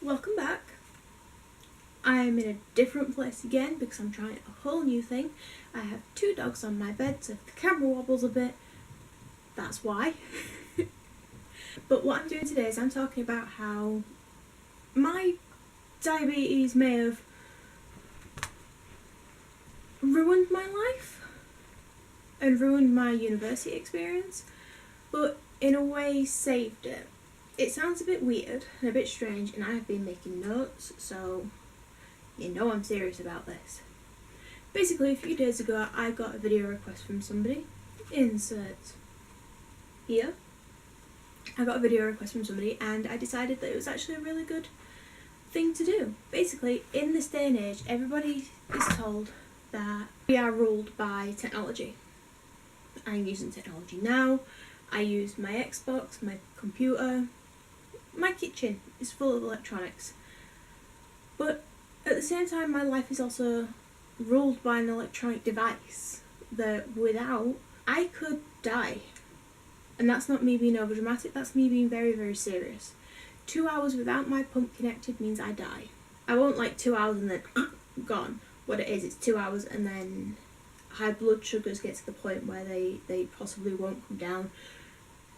Welcome back. I'm in a different place again because I'm trying a whole new thing. I have two dogs on my bed, so if the camera wobbles a bit, that's why. But what I'm doing today is I'm talking about how my diabetes may have ruined my life and ruined my university experience, but in a way saved it. It sounds a bit weird and a bit strange, and I have been making notes, so you know I'm serious about this. Basically, a few days ago I got a video request from somebody. Insert here. I got a video request from somebody and I decided that it was actually a really good thing to do. Basically, in this day and age, everybody is told that we are ruled by technology. I'm using technology now. I use my Xbox, my computer, my kitchen is full of electronics. But at the same time, my life is also ruled by an electronic device that without, I could die. And that's not me being overdramatic, that's me being very, very serious. 2 hours without my pump connected means I die. I won't like 2 hours and then gone. What it is, it's 2 hours and then high blood sugars get to the point where they possibly won't come down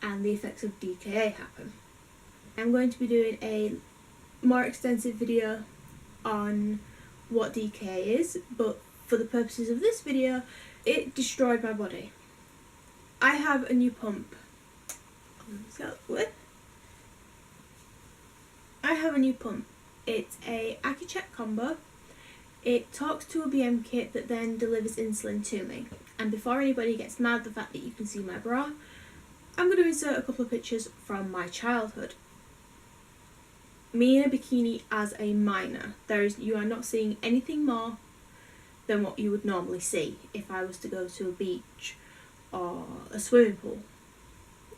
and the effects of DKA happen. I'm going to be doing a more extensive video on what DKA is, but for the purposes of this video, it destroyed my body. I have a new pump. I have a new pump. It's a AccuCheck combo. It talks to a BM kit that then delivers insulin to me. And before anybody gets mad at the fact that you can see my bra, I'm going to insert a couple of pictures from my childhood. Me in a bikini as a minor. You are not seeing anything more than what you would normally see if I was to go to a beach or a swimming pool.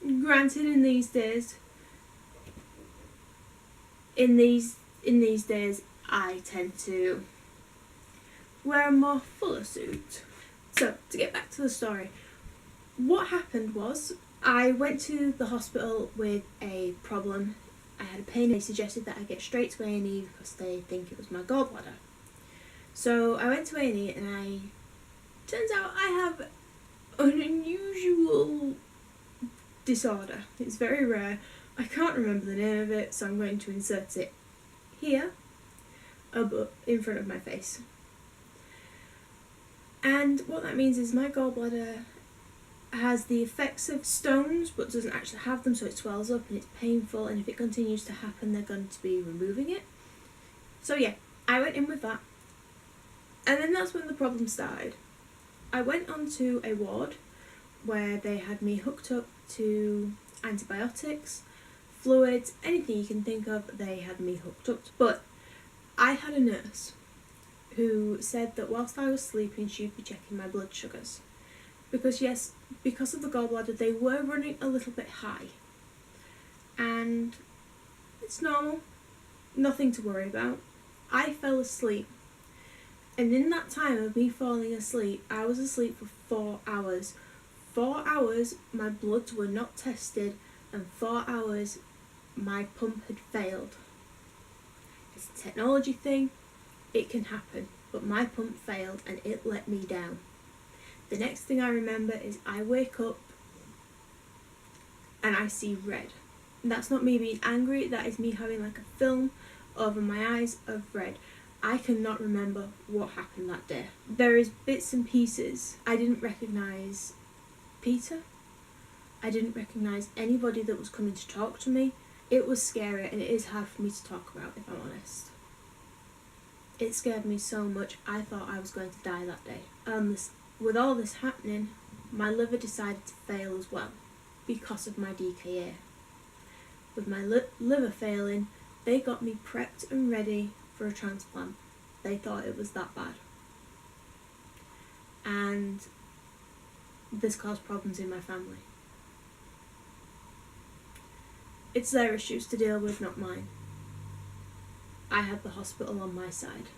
Granted, in these days, I tend to wear a more fuller suit. So, to get back to the story, what happened was I went to the hospital with a problem. I had a pain. They suggested that I get straight to A&E because they think it was my gallbladder. So I went to A&E and turns out I have an unusual disorder. It's very rare. I can't remember the name of it, so I'm going to insert it here, in front of my face. And what that means is my gallbladder has the effects of stones but doesn't actually have them, so it swells up and it's painful, and if it continues to happen they're going to be removing it. So yeah, I went in with that, and then that's when the problem started. I went onto a ward where they had me hooked up to antibiotics, fluids, anything you can think of they had me hooked up to. But I had a nurse who said that whilst I was sleeping she'd be checking my blood sugars. Because yes, because of the gallbladder, they were running a little bit high. And it's normal, nothing to worry about. I fell asleep. And in that time of me falling asleep, I was asleep for 4 hours. 4 hours, my bloods were not tested, and 4 hours, my pump had failed. It's a technology thing, it can happen, but my pump failed and it let me down. The next thing I remember is I wake up and I see red. That's not me being angry, that is me having like a film over my eyes of red. I cannot remember what happened that day. There is bits and pieces. I didn't recognise Peter. I didn't recognise anybody that was coming to talk to me. It was scary, and it is hard for me to talk about, if I'm honest. It scared me so much, I thought I was going to die that day. With all this happening, my liver decided to fail as well because of my DKA. With my liver failing, they got me prepped and ready for a transplant. They thought it was that bad. And this caused problems in my family. It's their issues to deal with, not mine. I had the hospital on my side.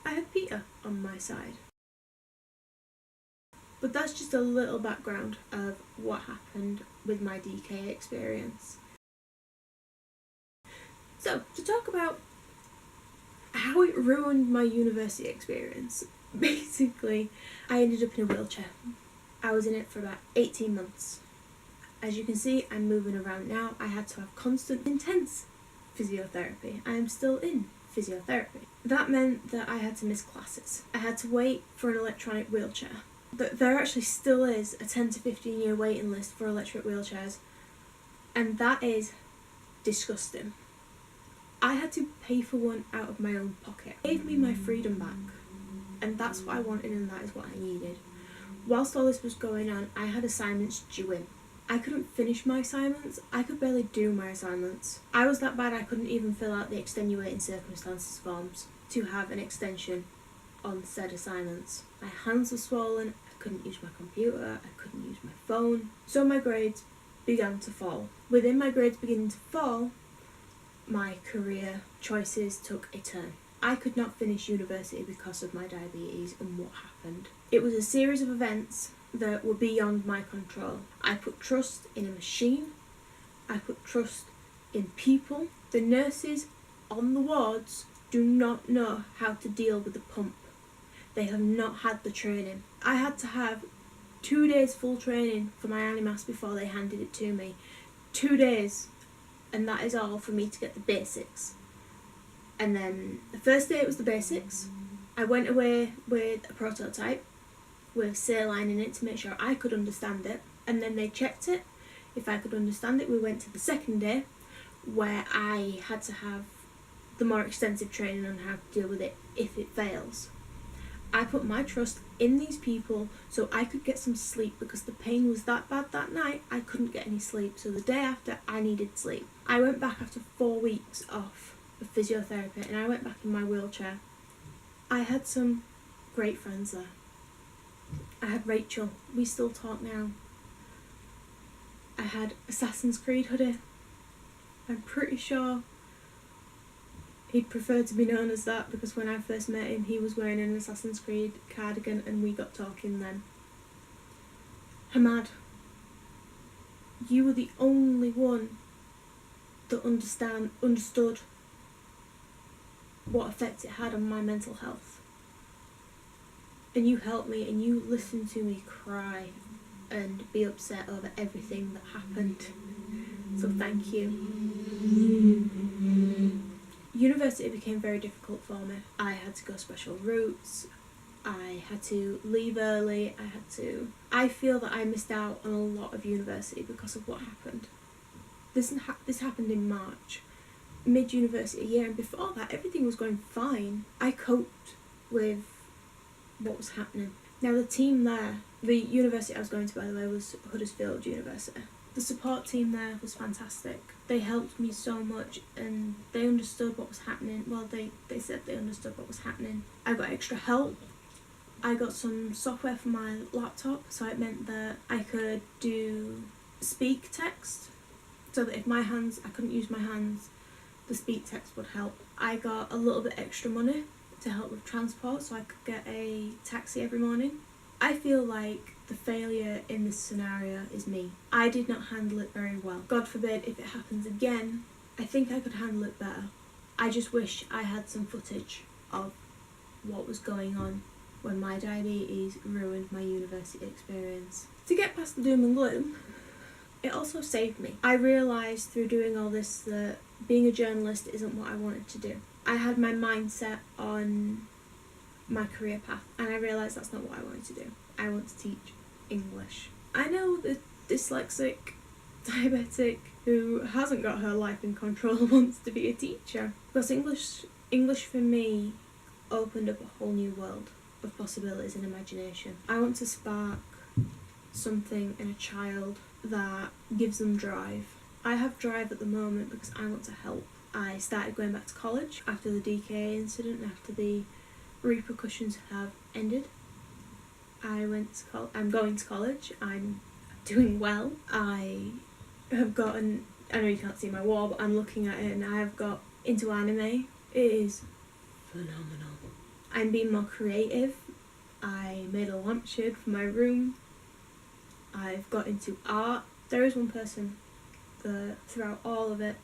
I had Peter on my side. But that's just a little background of what happened with my DKA experience. So, to talk about how it ruined my university experience, basically, I ended up in a wheelchair. I was in it for about 18 months. As you can see, I'm moving around now. I had to have constant, intense physiotherapy. I am still in physiotherapy. That meant that I had to miss classes. I had to wait for an electronic wheelchair. There actually still is a 10 to 15 year waiting list for electric wheelchairs, and that is disgusting. I had to pay for one out of my own pocket. It gave me my freedom back, and that's what I wanted and that is what I needed. Whilst all this was going on, I had assignments due in. I couldn't finish my assignments. I could barely do my assignments. I was that bad I couldn't even fill out the extenuating circumstances forms to have an extension on said assignments. My hands were swollen, I couldn't use my computer, I couldn't use my phone. So my grades began to fall. Within my grades beginning to fall, my career choices took a turn. I could not finish university because of my diabetes and what happened. It was a series of events that were beyond my control. I put trust in a machine. I put trust in people. The nurses on the wards do not know how to deal with the pump. They have not had the training. I had to have 2 days full training for my animas before they handed it to me. 2 days. And that is all for me to get the basics. And then the first day it was the basics. I went away with a prototype with saline in it to make sure I could understand it, and then they checked it. If I could understand it, we went to the second day where I had to have the more extensive training on how to deal with it if it fails. I put my trust in these people so I could get some sleep because the pain was that bad that night I couldn't get any sleep. So the day after I needed sleep. I went back after 4 weeks off of physiotherapy and I went back in my wheelchair. I had some great friends there. I had Rachel, we still talk now. I had Assassin's Creed hoodie. I'm pretty sure he'd prefer to be known as that because when I first met him he was wearing an Assassin's Creed cardigan and we got talking then. Hamad, you were the only one that understood what effect it had on my mental health. And you helped me and you listened to me cry and be upset over everything that happened. So thank you. University became very difficult for me. I had to go special routes. I had to leave early. I feel that I missed out on a lot of university because of what happened. This happened in March, mid-university year, and before that everything was going fine. I coped with what was happening. Now the team there, the university I was going to, by the way, was Huddersfield University. The support team there was fantastic. They helped me so much and they understood what was happening. Well, they said they understood what was happening. I got extra help. I got some software for my laptop, so it meant that I could do speak text, so that if I couldn't use my hands, the speak text would help. I got a little bit extra money to help with transport, so I could get a taxi every morning. I feel like the failure in this scenario is me. I did not handle it very well. God forbid if it happens again, I think I could handle it better. I just wish I had some footage of what was going on when my diabetes ruined my university experience. To get past the doom and gloom, it also saved me. I realised through doing all this that being a journalist isn't what I wanted to do. I had my mindset on my career path and I realised that's not what I wanted to do. I want to teach English. I know the dyslexic diabetic who hasn't got her life in control wants to be a teacher, because English for me opened up a whole new world of possibilities and imagination. I want to spark something in a child that gives them drive. I have drive at the moment because I want to help. I started going back to college after the DKA incident and after the repercussions have ended. I'm going to college. I'm doing well. I have gotten, I know you can't see my wall, but I'm looking at it and I have got into anime. It is phenomenal. I'm being more creative. I made a lampshade for my room. I've got into art. There is one person that throughout all of it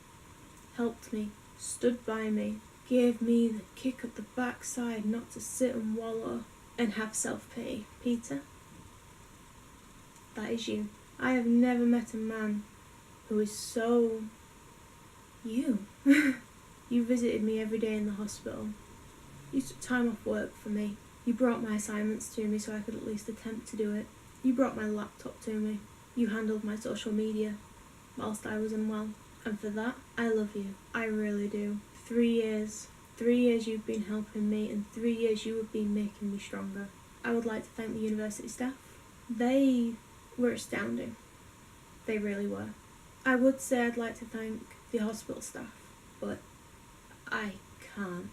helped me stood by me, gave me the kick up the backside not to sit and wallow and have self-pity. Peter, that is you. I have never met a man who is so you. You visited me every day in the hospital. You took time off work for me. You brought my assignments to me so I could at least attempt to do it. You brought my laptop to me. You handled my social media whilst I was unwell. And for that, I love you. I really do. 3 years. 3 years you've been helping me, and 3 years you have been making me stronger. I would like to thank the university staff. They were astounding. They really were. I would say I'd like to thank the hospital staff, but I can't.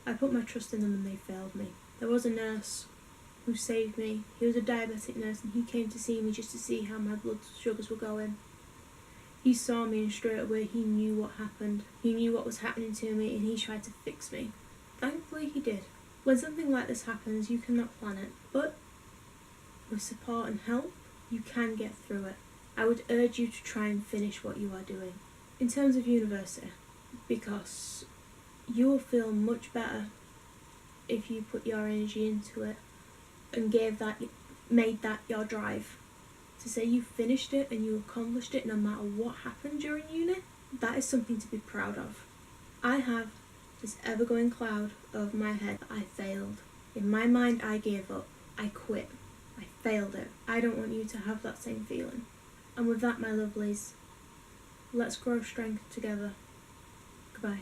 I put my trust in them and they failed me. There was a nurse who saved me. He was a diabetic nurse and he came to see me just to see how my blood sugars were going. He saw me and straight away he knew what happened. He knew what was happening to me and he tried to fix me. Thankfully he did. When something like this happens, you cannot plan it, but with support and help, you can get through it. I would urge you to try and finish what you are doing. In terms of university, because you will feel much better if you put your energy into it and made that your drive. To say you finished it and you accomplished it no matter what happened during uni, that is something to be proud of. I have this ever-going cloud over my head. I failed. In my mind, I gave up. I quit. I failed it. I don't want you to have that same feeling. And with that, my lovelies, let's grow strength together. Goodbye.